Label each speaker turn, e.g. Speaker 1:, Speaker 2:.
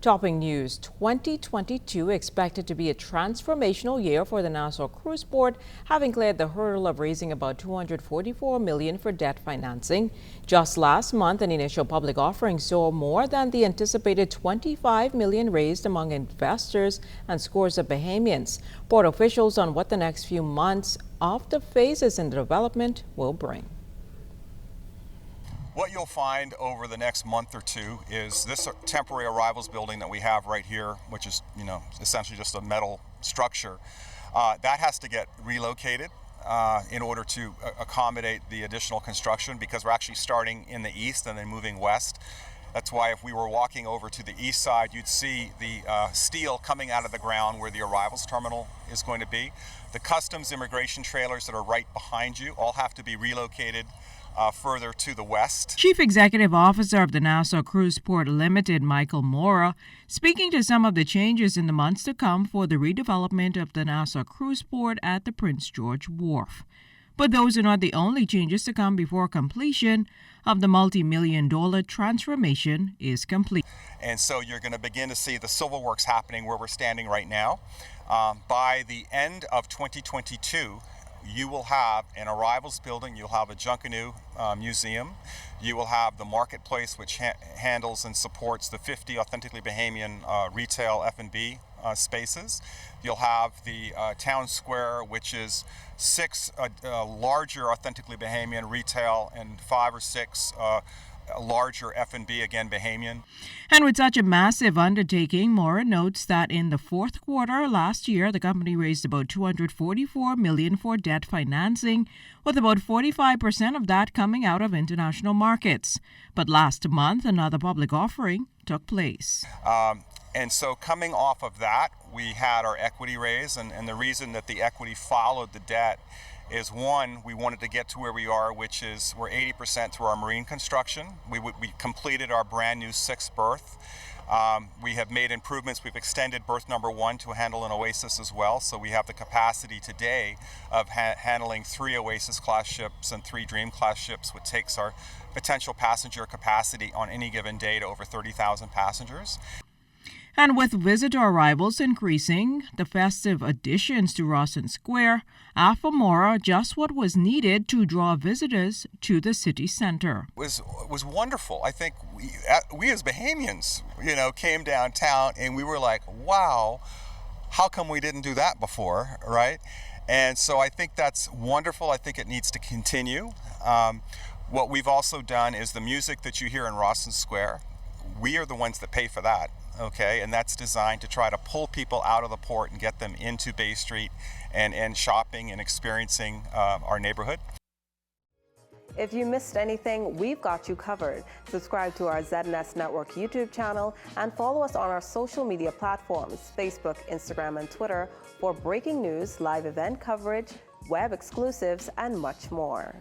Speaker 1: Topping news, 2022 expected to be a transformational year for the Nassau Cruise Port, having cleared the hurdle of raising about $244 million for debt financing. Just last month, an initial public offering saw more than the anticipated $25 million raised among investors and scores of Bahamians. Port officials on what the next few months of the phases in the development will bring.
Speaker 2: What you'll find over the next month or two is this temporary arrivals building that we have right here, which is, essentially just a metal structure. That has to get relocated in order to accommodate the additional construction, because we're actually starting in the east and then moving west. That's why if we were walking over to the east side, you'd see the steel coming out of the ground where the arrivals terminal is going to be. The customs immigration trailers that are right behind you all have to be relocated further to the west.
Speaker 1: Chief Executive Officer of the Nassau Cruise Port Limited, Michael Mora, speaking to some of the changes in the months to come for the redevelopment of the Nassau Cruise Port at the Prince George Wharf. But those are not the only changes to come before completion of the multi-million-dollar transformation is complete.
Speaker 2: And so you're going to begin to see the civil works happening where we're standing right now. By the end of 2022, you will have an arrivals building, you'll have a Junkanoo museum, you will have the marketplace, which handles and supports the 50 authentically Bahamian retail F&B spaces. You'll have the town square, which is 6 larger authentically Bahamian retail and 5 or 6 larger F&B, again Bahamian.
Speaker 1: And with such a massive undertaking, Mora notes that in the fourth quarter last year, the company raised about $244 million for debt financing, with about 45% of that coming out of international markets. But last month, another public offering took place.
Speaker 2: And so coming off of that, we had our equity raise, and the reason that the equity followed the debt is, one, we wanted to get to where we are, which is we're 80% through our marine construction. We completed our brand new 6th berth. We have made improvements. We've extended berth number 1 to handle an Oasis as well. So we have the capacity today of handling 3 Oasis class ships and 3 Dream class ships, which takes our potential passenger capacity on any given day to over 30,000 passengers.
Speaker 1: And with visitor arrivals increasing, the festive additions to Rawson Square offer Mora just what was needed to draw visitors to the city center.
Speaker 2: It was wonderful. I think we as Bahamians, came downtown and we were like, wow, how come we didn't do that before, right? And so I think that's wonderful. I think it needs to continue. What we've also done is the music that you hear in Rawson Square, we are the ones that pay for that. Okay, and that's designed to try to pull people out of the port and get them into Bay Street and shopping and experiencing our neighborhood.
Speaker 3: If you missed anything, we've got you covered. Subscribe to our ZNS Network YouTube channel and follow us on our social media platforms, Facebook, Instagram, and Twitter for breaking news, live event coverage, web exclusives, and much more.